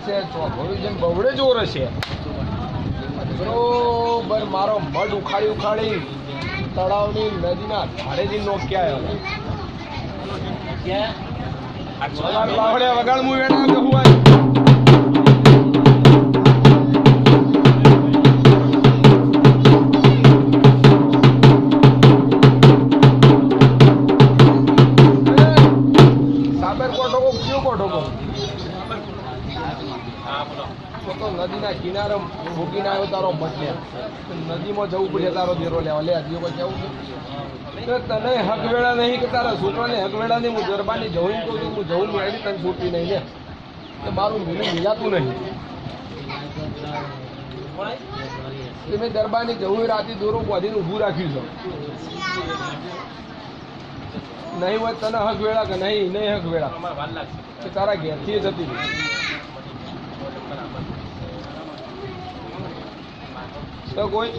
છે ચોઘોડી જેમ બવડે જોર હશે બરોબર મારો મઢ ઉખાડી ઉખાડી તળાવની નદીના ધારેથી નો ક્યાં બાવડે વગાડ હું વેણા કહું નદીના કિનારે ભૂકીને આવ્યો તારો મઠ નદીમાં જવું પડે તારો દેરો લેવા લે હજી કોઈ જવું છે તને હક વેળા નહીં કે તારા છોકરાને હક વેળા નહીં હું ગરબાની જવું કહું છું હું જવું મેળવી તને છૂટતી નહીં ને કે મારું મિલું મિલાતું નહીં મેં ગરબાની જવું રાતે દોરો બાંધીને ઊભું રાખ્યું છે નહીં હોય તને હક વેળા કે નહીં નહીં હક વેળા કે તારા ઘેરથી જતી તો કોઈ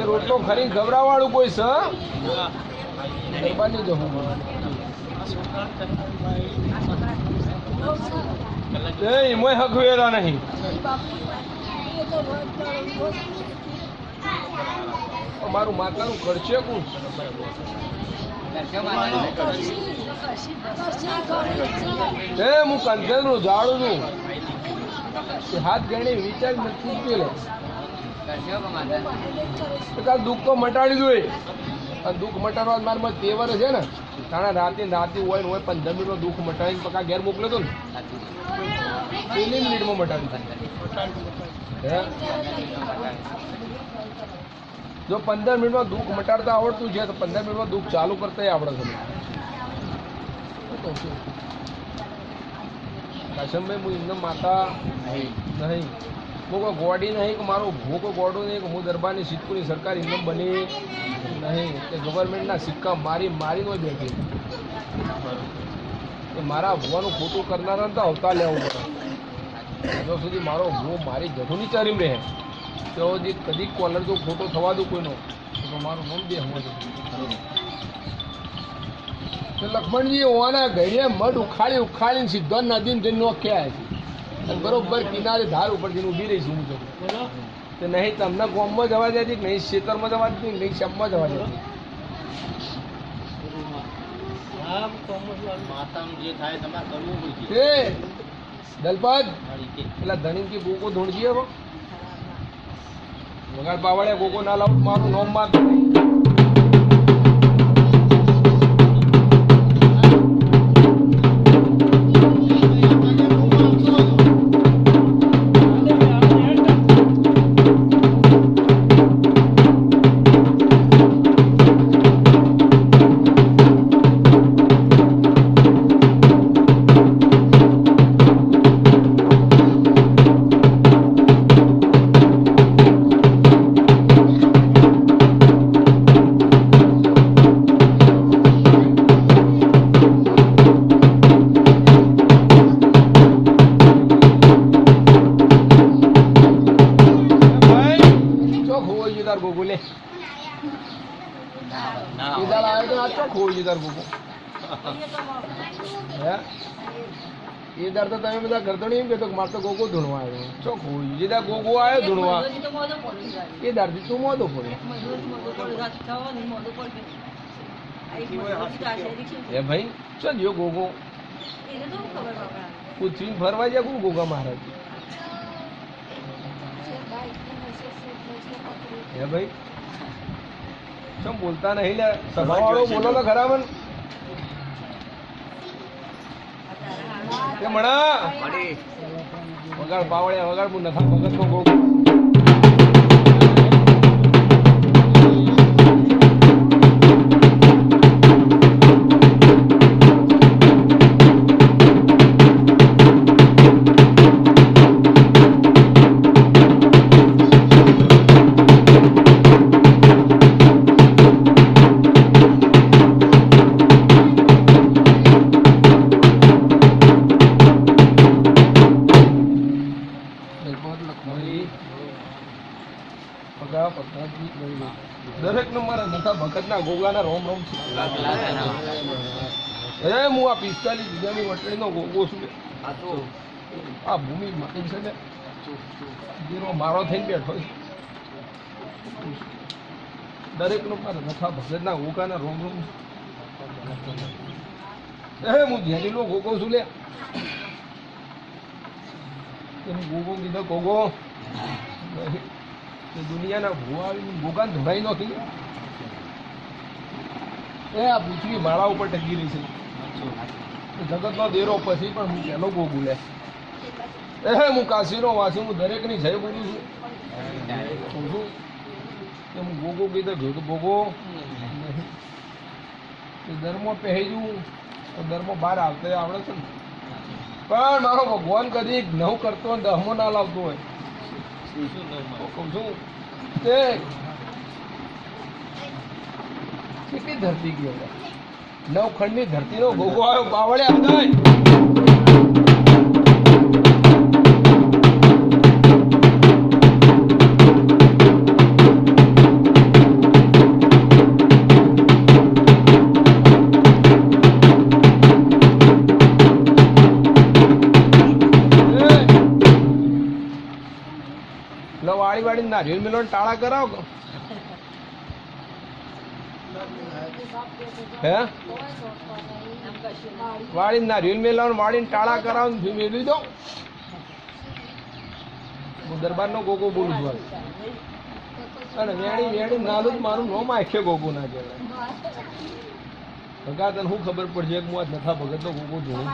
રોટલો ખરી ગભરાવાળું કોઈ છે ગરબાની જવું એમાં હક વેળા નહીં મારું માતાનું ખર્ચે કોણ હું કંઠેલનું ઝાડું છું હાથ ગણી વિચાર નથી દુઃખ તો મટાડી દો દુઃખ મટાડવા મારમાં તેવર છે ને તાણા રાતે હોય 15 મિનિટમાં દુઃખ મટાડીને પકા ઘેર મોકલ્યો હતો ને પેલી મિનિટમાં મટાડી જો 15 મિનિટમાં દુઃખ મટાડતા આવડતું છે તો 15 મિનિટમાં દુઃખ ચાલુ કરતા આવડે છે કાશમભાઈ હું એમને માતા નહીં હું કોઈ ગોડી નહીં કે મારો ભૂકો ગોડો નહીં કે હું દરબારની સિદ્ધપુરની સરકાર ઇન્કમ બની નહીં કે ગવર્મેન્ટના સિક્કા મારીને બેઠી કે મારા ભૂવાનું ખોટું કરનારા તો અવતાર લેવું પડે હજુ સુધી મારો ભૂ મારી જઠુની ચારીમ રહે તો કદી કોલર જો ખોટો થવા દઉં કોઈનો તો મારું નામ દે હું લક્ષ્મણજી ઓવાના ઘડીએ મઢ ઉખાડીને સીધો નદીને જઈને નોખ્યા છે બરોબર કિનારે ધાર ઉપર જઈને ઊભી રહીશ હું તો નહીં તમને ગોમમાં જવા દેતી નહીં ખેતરમાં જવા દેતી નહીં શમમાં જવા દેતી દલપત પેલા ધણી ગોકો ધોણજી હવે વગાડ પાવડે ગોકો ના લાવું મારું નોમ માર બોલે ઈદાલ આવ્યો તો આટલો ખોઈ તાર ગોગો હે ઈદાર તો તમે બધા કરતો નહીં એમ કહેતો મારે તો ગોગો ધૂણવા આવ્યો ચો ખોઈ જીદા ગોગો આવ્યો ધૂણવા એ દારથી તું મોદો પડે એ ભાઈ ચો જો ગોગો પૂછીને ફરવા જાય કોણ ગોગા મહારાજ હે ભાઈ શું બોલતા નહીં લે સભાવાળો બોલો તો ખરા મન કે મણા વગાડ પાવળ્યા વગાડ હું નથા ભગત નો ગોગો દરેક નો મારા નથા ભગત ના ગોગાના રોમ રોમ છે હું આ 45 વીઘાની વટડીનો ગોગો છું. આ ભૂમિ માટી છે ને જીરો મારો થઈને બેઠો છે. દરેકનો મારે નથા ભગતના ગોગાના રોમ રોમ હું ધ્યાનીનો ગોગો છું લે હું ગોગો કીધો ગોગો દુનિયાના ભૂવા આવીને ગોગાને ધોડાઈ નોખી એ આ પૃથ્વી માળા ઉપર ટકી રહી છે જગતનો દેરો પછી પણ હું પહેલો ગોગો લે હું કાશીનો વાસી હું દરેકની જય બોલું છું કહું છું કે હું ગોગો કીધો ભેગો ગોગો ધર્મો પહેર્યું તો ધર્મો બહાર આવતો આવડે છે ને પણ મારો ભગવાન કદી નવ કરતો દહમો ના લાવતો હોય કહું છું તે કેટલી ધરતી ગયો નવખંડની ધરતીનો ગોગો આવ્યો બાવળે આવતા વાળી વાળી નારિયેળ મિલન ટાળા કરાવો હે વાળી નારિયેળ મિલન વાળીને ટાળા કરાવો મેળવી દો. હું દરબારનો ગોગો બોલું છું અને વેણી વેણી નાનું જ મારું નોમ આખે ગોગો ના કહેવાય ભગા તને શું ખબર પડશે કે હું આજ નથા ભગતનો ગોગો જોઉં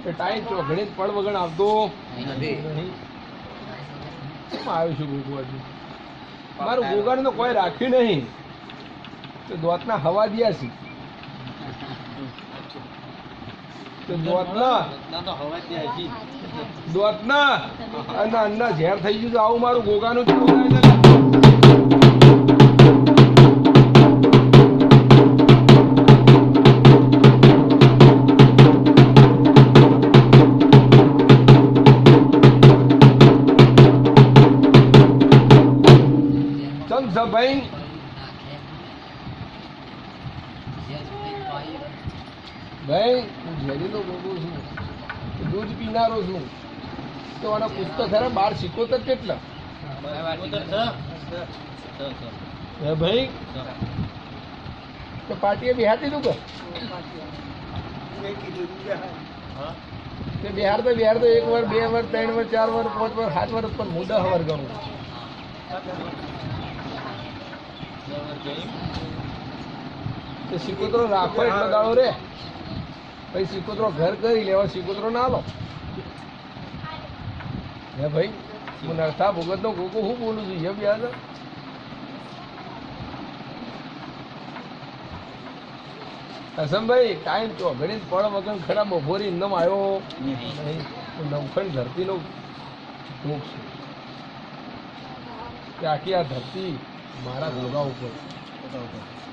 એ ટાઈમ ચોઘડી પડ વગણ આવતો નહીં. આવ્યું છું ગોગો હજુ મારું ગોગાને તો કોઈ રાખ્યું નહીં તો દોતના હવા દિયા છે દોતના અને અન્ના ઝેર થઈ ગયું તો આવું મારું ગોગાનું ભાઈ ભાઈ હું ઝેરીનો ગોગો છું દૂધ પીનારો છું તો આના પુસ્તક ખરા 12 સિકોતર કેટલા હે ભાઈ તો પાર્ટીએ બિહારતી તું કે બિહાર તો 1 વાર 2 વાર 3 વાર 4 વાર 5 વાર 7 વાર પણ હું 10 વાર ગણું સિકોતરો રાખો એટલો દાડો રે પછી સિકોતરો ઘર કરી લેવા સિકોતરો ના લો હે ભાઈ હું નરસા ભગતનો ગોગો હું બોલું છું એમ યાદ હસમભાઈ ટાઈમ તો ઘડી પડ વગર ખરા બપોરી ઇન્દમ આવ્યો નહીં નવખંડ ધરતીનો મુખ છે કે આખી આ ધરતી મારા ગોગા ઉપર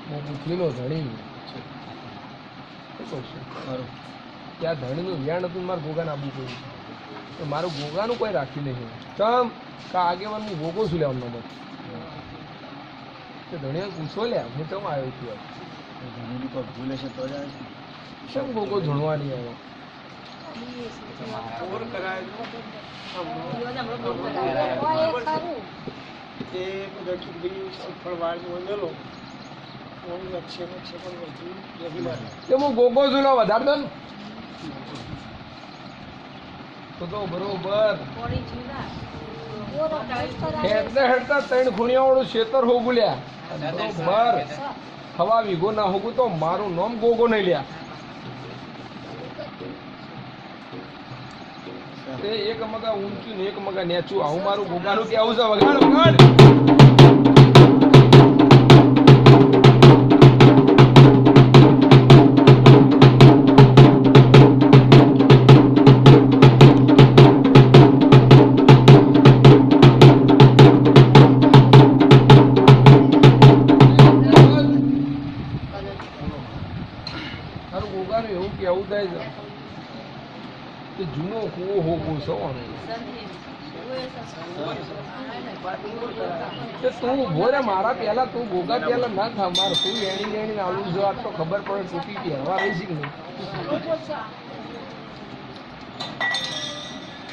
હું પૃથ્વીનો ધણી ત્યાં ધણીનું વ્યાણ હતું મારે ગોગાને આપવું પડ્યું તો મારું ગોગાનું કોઈ રાખ્યું નહીં ચમ કા આગેવાન હું ગોગો છું લેવાનો નંબર તો ધણીએ પૂછો લે હું ચમ આવ્યો છું ભૂલે છે તો કેમ ગોગો ધણવાની આવ્યો હું ગોગો છું લો વધારે દો તો બરોબર હેડતા હેડતા 3 ખૂણિયા વાળું ખેતર હોગું લ્યા બરોબર હવા વીઘો ના હોગું તો મારું નામ ગોગો નહીં લ્યા એક મગા ઊંચું ને એક મગા નેચું આવું મારું ગોગાનું કેવું છે વગાડ વગાડ એવું કેવું થાય છે જૂનો કૂવો હોગો છે તું ઉભો રે મારા પહેલા તું ગોગા પહેલા ના થા મારે તું વેણી વેણી આવું જો આ તો ખબર પડે ટૂંકી કે હવા રહી છે કે નહીં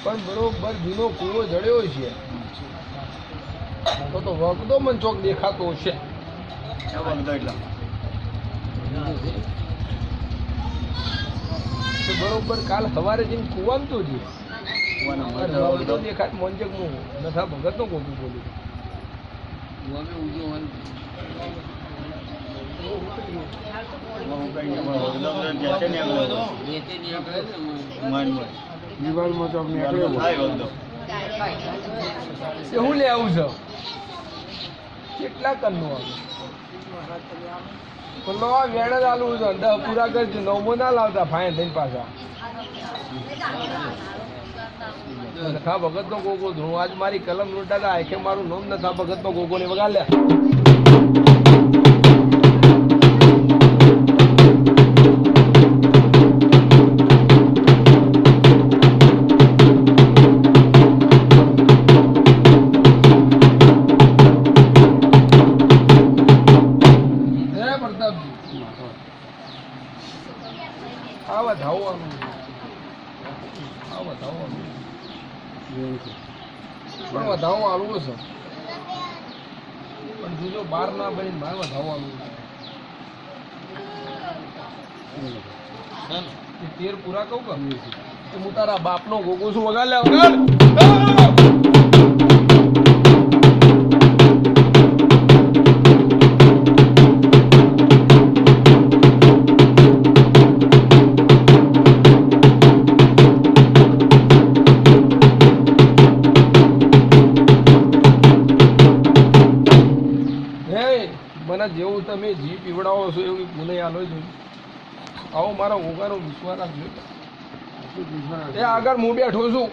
પણ બરોબર જૂનો કૂવો જડ્યો છે તો વગદો મન ચોક દેખાતો છે. તો બરોબર કાલ સવારે જઈને કૂવામાં તો છે વગદો દેખાય મોંજક હું નથા ભગત નો કોકું બોલું હું લે આવું છે કેટલા કનનું આવે પેલો વેણ જ આલું છે 10 પૂરા કરજો 9મો ના લાવતા ફાઈન થઈને પાછા નથા ભગત નો ગોગો હું આજ મારી કલમ લૂંટાતા આખે મારું નામ નથા ભગત નો ગોગો ને વગા લે આવા ધાવવાનું પણ વધાવવા આલું છે પણ જુદો બાર ના બની મારે વધાવવાનું તેર પૂરા કહું કે હું તારા બાપનો ગોગો છું વગાડ લે વગાડ મને જેવું તમે જી પીવડાવો છો એવું પુણે આલો જ આવો મારા ઓગાનો વિશ્વાસ રાખજો એ આગળ હું બેઠો છું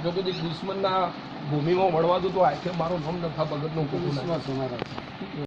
જો કદી દુશ્મનના ભૂમિમાં મળવા દઉં તો આખે મારો નામ નથા ભગતનો